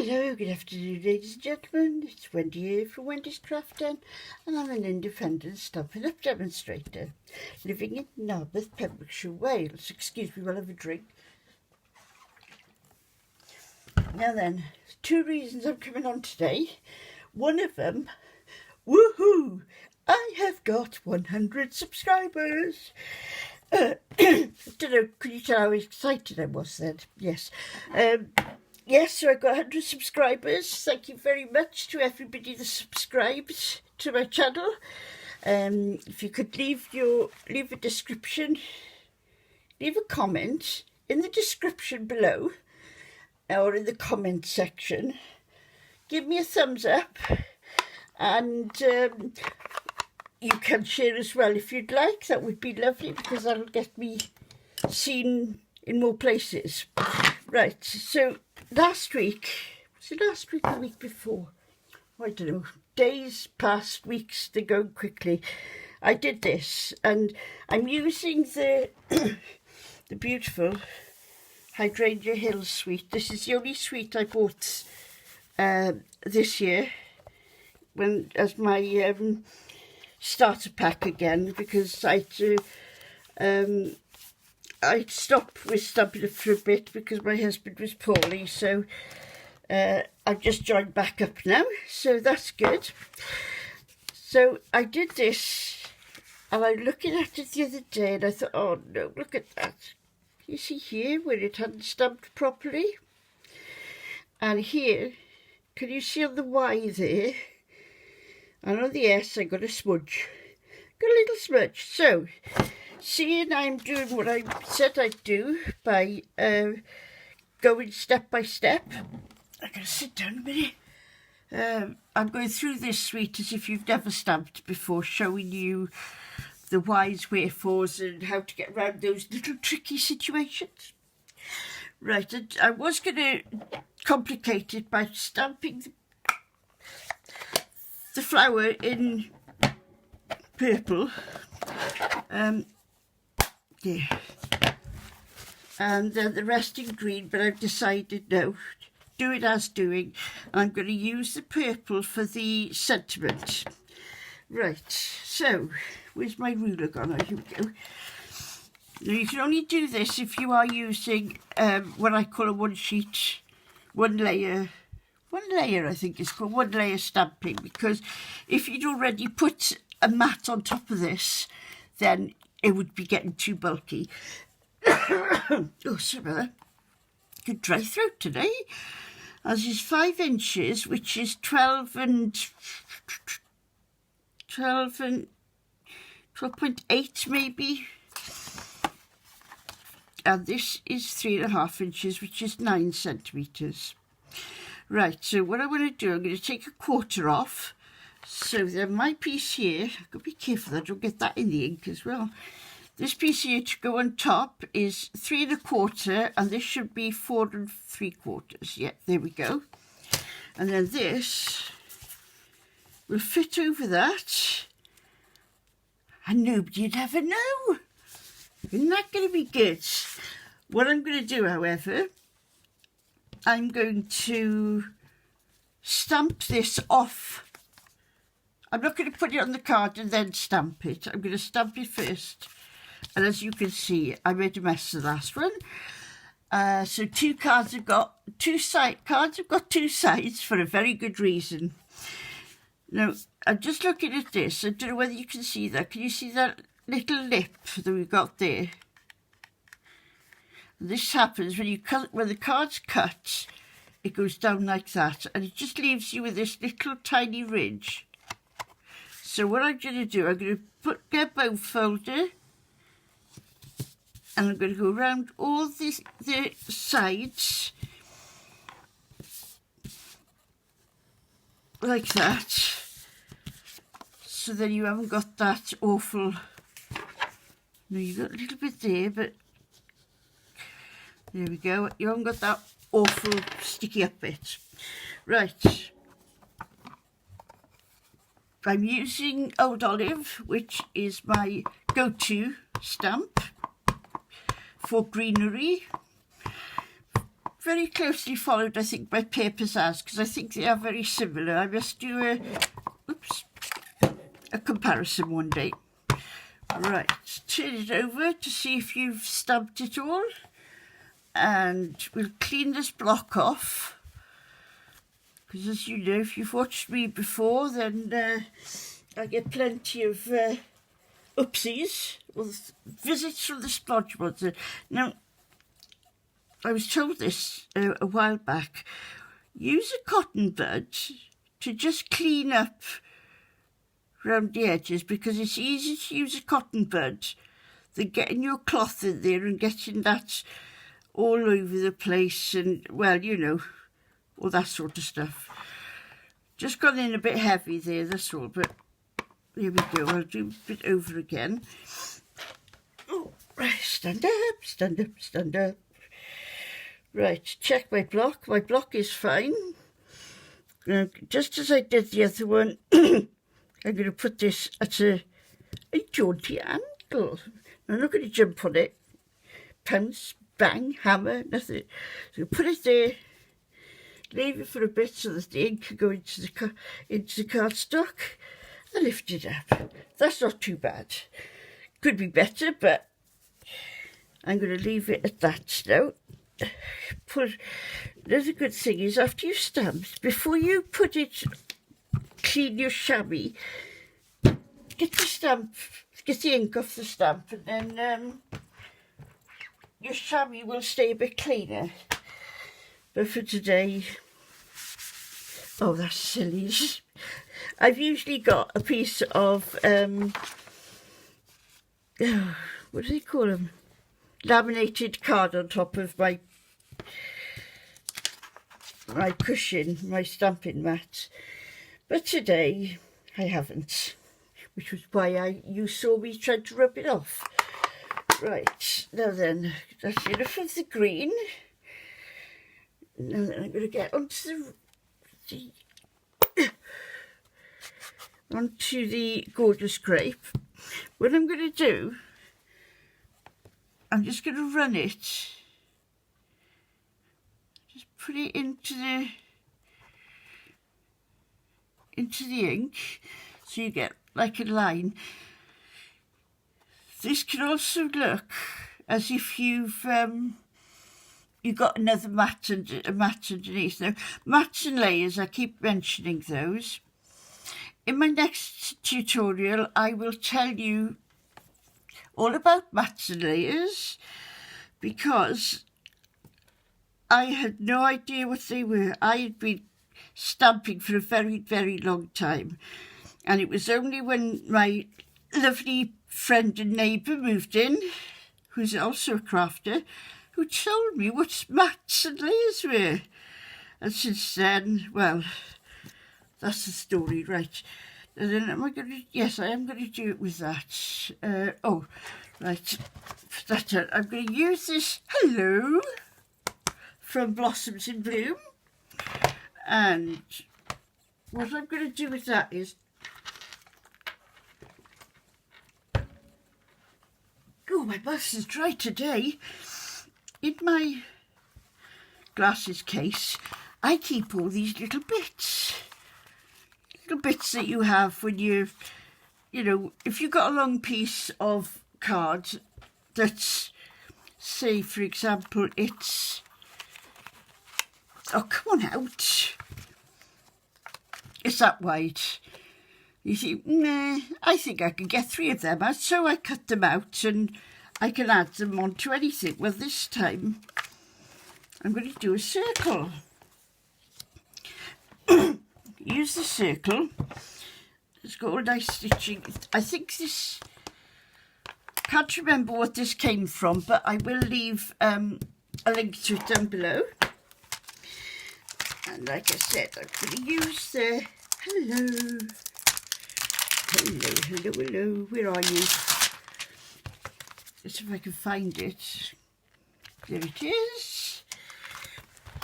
Hello, good afternoon ladies and gentlemen, it's Wendy here from Wendy's Craft Den, and I'm an independent Stampin' Up demonstrator living in Narberth, Pembrokeshire, Wales. Excuse me while I have a drink. Now then, 2 reasons I'm coming on today. One of them, woohoo, I have got 100 subscribers. Don't know, could you tell how excited I was then? Yes. Yes, so I got 100 subscribers. Thank you very much to everybody that subscribes to my channel. If you could leave a description, leave a comment in the description below or in the comment section. Give me a thumbs up, and you can share as well if you'd like. That would be lovely because that'll get me seen in more places. Right, so last week, was it last week or the week before? I don't know, days past, weeks, they're going quickly. I did this, and I'm using the the beautiful Hydrangea Hill suite. This is the only suite I bought this year as my starter pack again, because I stopped with Stampin' Up for a bit because my husband was poorly, so I've just joined back up now, so that's good. So I did this, and I was looking at it the other day, and I thought, oh no, look at that. You see here where it hadn't stamped properly? And here, can you see on the Y there? And on the S I got a smudge. Got a little smudge. So, seeing I'm doing what I said I'd do by going step by step, I'm going to sit down a minute. I'm going through this suite as if you've never stamped before, showing you the whys, wherefores, and how to get around those little tricky situations. Right, and I was going to complicate it by stamping the flower in purple. There. And the rest in green, but I've decided no, do it as doing. I'm going to use the purple for the sentiment. Right, so where's my ruler gone? Oh, here we go. Now you can only do this if you are using what I call a one layer I think it's called, 1 layer stamping, because if you'd already put a mat on top of this, then it would be getting too bulky. Oh, sorry about that. Good dry throat today. As is 5 inches, which is 12.8 maybe. And this is 3.5 inches, which is 9 centimetres. Right, so what I'm going to do, I'm going to take a quarter off. So then my piece here, I've got to be careful that I don't get that in the ink as well. This piece here to go on top is 3 1/4, and this should be 4 3/4. Yeah, there we go. And then this will fit over that, and nobody'd ever know. Isn't that going to be good? What I'm going to do, however, I'm going to stamp this off. I'm not going to put it on the card and then stamp it. I'm going to stamp it first. And as you can see, I made a mess of the last one. So 2 cards have got 2 sides for a very good reason. Now, I'm just looking at this. I don't know whether you can see that. Can you see that little lip that we've got there? This happens when the card's cut, it goes down like that, and it just leaves you with this little tiny ridge. So what I'm going to do, I'm going to get a bone folder, and I'm going to go around all the sides like that, so then you haven't got that awful. No, you've got a little bit there, but there we go. You haven't got that awful sticky up bit. Right. I'm using Old Olive, which is my go-to stamp for greenery. very closely followed, I think, by papers as, because I think they are very similar. I must do a comparison one day. Right, turn it over to see if you've stamped it all. And we'll clean this block off. Because as you know, if you've watched me before, then I get plenty of oopsies, or visits from the splodge ones. Now, I was told this a while back. Use a cotton bud to just clean up around the edges, because it's easier to use a cotton bud than getting your cloth in there and getting that all over the place and, well, you know, all that sort of stuff. Just gone in a bit heavy there, that's all, but here we go. I'll do a bit over again. Oh, right, stand up, stand up, stand up. Right, check my block. My block is fine. Just as I did the other one, I'm going to put this at a jaunty angle. I'm not going to jump on it. Pounce, bang, hammer, nothing. So put it there, leave it for a bit so that the ink can go into the cardstock, and lift it up. That's not too bad. Could be better, but I'm going to leave it at that now. Another good thing is, after you've stamped, before you put it, clean your chamois, get the ink off the stamp, and then your chamois will stay a bit cleaner. But for today, oh, that's silly. I've usually got a piece of, what do they call them? Laminated card on top of my cushion, my stamping mat. But today I haven't, which was why you saw me trying to rub it off. Right, now then, that's enough of the green. Now then I'm going to get onto the gorgeous grape. What I'm going to do, I'm just going to run it, just put it into the ink, so you get like a line. This can also look as if you've got another mat underneath. Now, mats and layers, I keep mentioning those. In my next tutorial, I will tell you all about mats and layers, because I had no idea what they were. I had been stamping for a very, very long time, and it was only when my lovely friend and neighbour moved in, who's also a crafter, who told me what mats and layers were. And since then, well, that's the story, right? And then am I going to, yes, I am going to do it with that. Oh, right, I'm going to use this Hello from Blossoms in Bloom. And what I'm going to do with that is, oh, my mouth is dry today. In my glasses case, I keep all these little bits that you have when you know, if you've got a long piece of card that's, say, for example, it's, oh, come on out, it's that wide. You think, nah, I think I can get 3 of them out, so I cut them out and I can add them onto anything. Well, this time I'm going to do a circle. Use the circle. It's got all nice stitching. I think this, can't remember what this came from, but I will leave a link to it down below. And like I said, I'm going to use the hello. Hello, hello, hello. Where are you? Let's see if I can find it. There it is.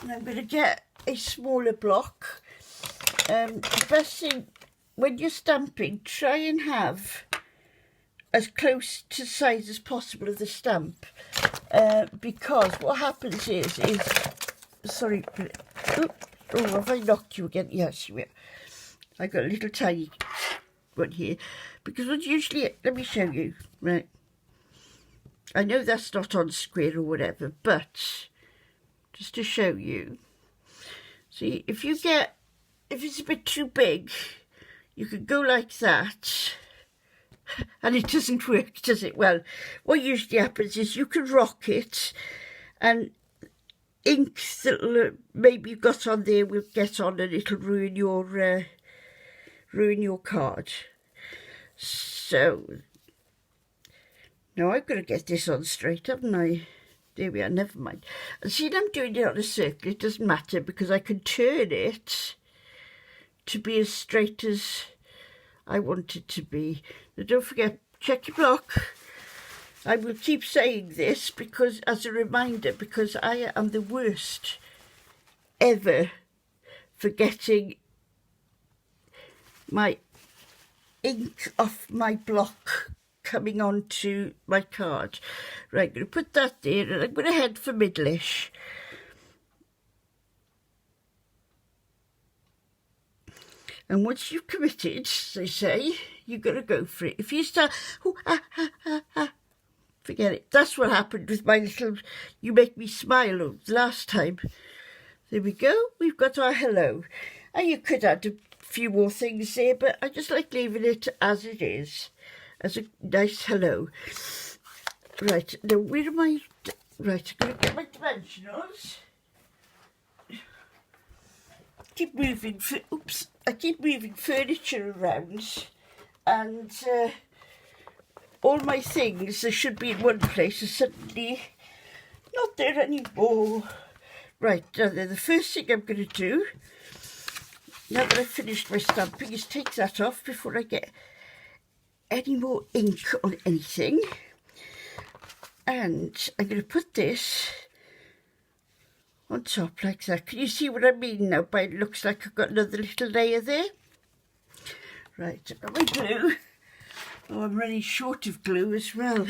And I'm going to get a smaller block. The best thing, when you're stamping, try and have as close to the size as possible of the stamp. Because what happens is sorry. Oh, have I knocked you again? Yes, you will. I got a little tiny one here. Because what's usually, let me show you, right? I know that's not on screen or whatever, but just to show you. See, if it's a bit too big, you could go like that. And it doesn't work, does it? Well, what usually happens is you can rock it and ink that maybe you got on there will get on and it'll ruin your card. So, now I've got to get this on straight, haven't I? There we are, never mind. And see, I'm doing it on a circle. It doesn't matter because I can turn it to be as straight as I want it to be. Now don't forget, check your block. I will keep saying this because, as a reminder, because I am the worst ever for getting my ink off my block coming onto my card. Right, I'm going to put that there and I'm going to head for middleish. And once you've committed, as they say, you've got to go for it. If you start, forget it. That's what happened with my little, you make me smile last time. There we go. We've got our hello. And you could add a few more things there, but I just like leaving it as it is, as a nice hello. Right, now where am I? Right, I'm going to get my dimensionals. I keep moving furniture around, and all my things that should be in one place are suddenly not there anymore. Right, now then, the first thing I'm going to do, now that I've finished my stamping, is take that off before I get any more ink on anything. And I'm going to put this on top like that. Can you see what I mean now? But it looks like I've got another little layer there. Right, I've got my glue. Oh, I'm running short of glue as well.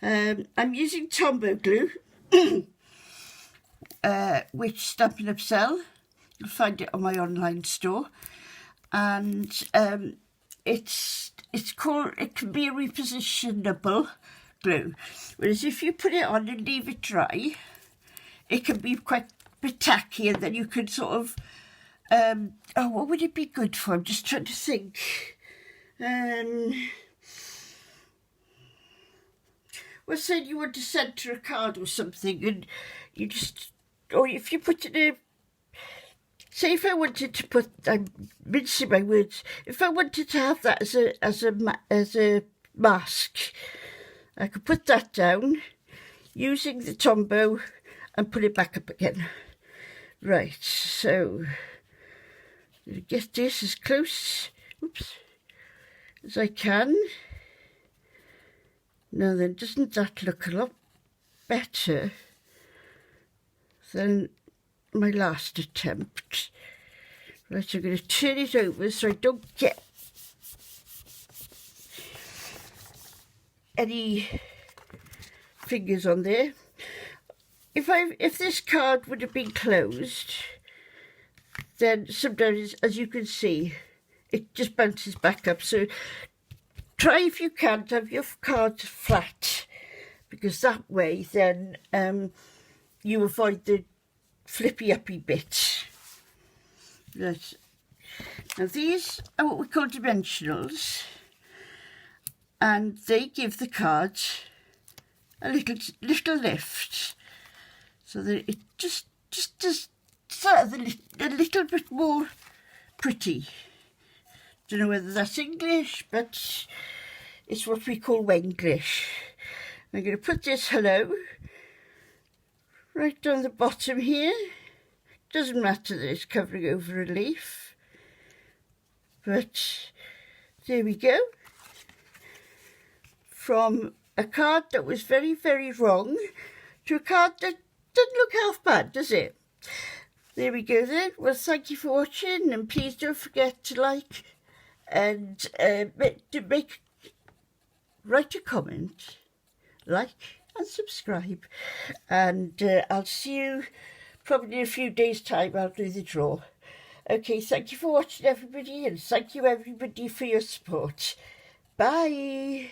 I'm using Tombow glue, which Stampin' Up sell. You'll find it on my online store. And it's called, it can be a repositionable glue. Whereas if you put it on and leave it dry, it can be quite a bit tacky, and then you can sort of, oh, what would it be good for? I'm just trying to think. Well, say you want to centre a card or something, and you just, or if you put it in, say if I wanted to put, I'm mincing my words, if I wanted to have that as a mask, I could put that down using the Tombow and put it back up again. Right, so get this as close, as I can. Now then, doesn't that look a lot better than my last attempt? Right, I'm going to turn it over so I don't get any fingers on there. If this card would have been closed, then sometimes, as you can see, it just bounces back up. So try, if you can, to have your card flat, because that way then you avoid the flippy-uppy bit. Right. Now these are what we call dimensionals, and they give the card a little lift, so that it just does a little bit more pretty. Don't know whether that's English, but it's what we call Wenglish. I'm going to put this hello right down the bottom here. Doesn't matter that it's covering over a leaf, but there we go. From a card that was very, very wrong to a card that doesn't look half bad, does it? There we go then. Well, thank you for watching, and please don't forget to like and write a comment, like and subscribe. And I'll see you probably in a few days' time. I'll do the draw. Okay, thank you for watching, everybody, and thank you, everybody, for your support. Bye.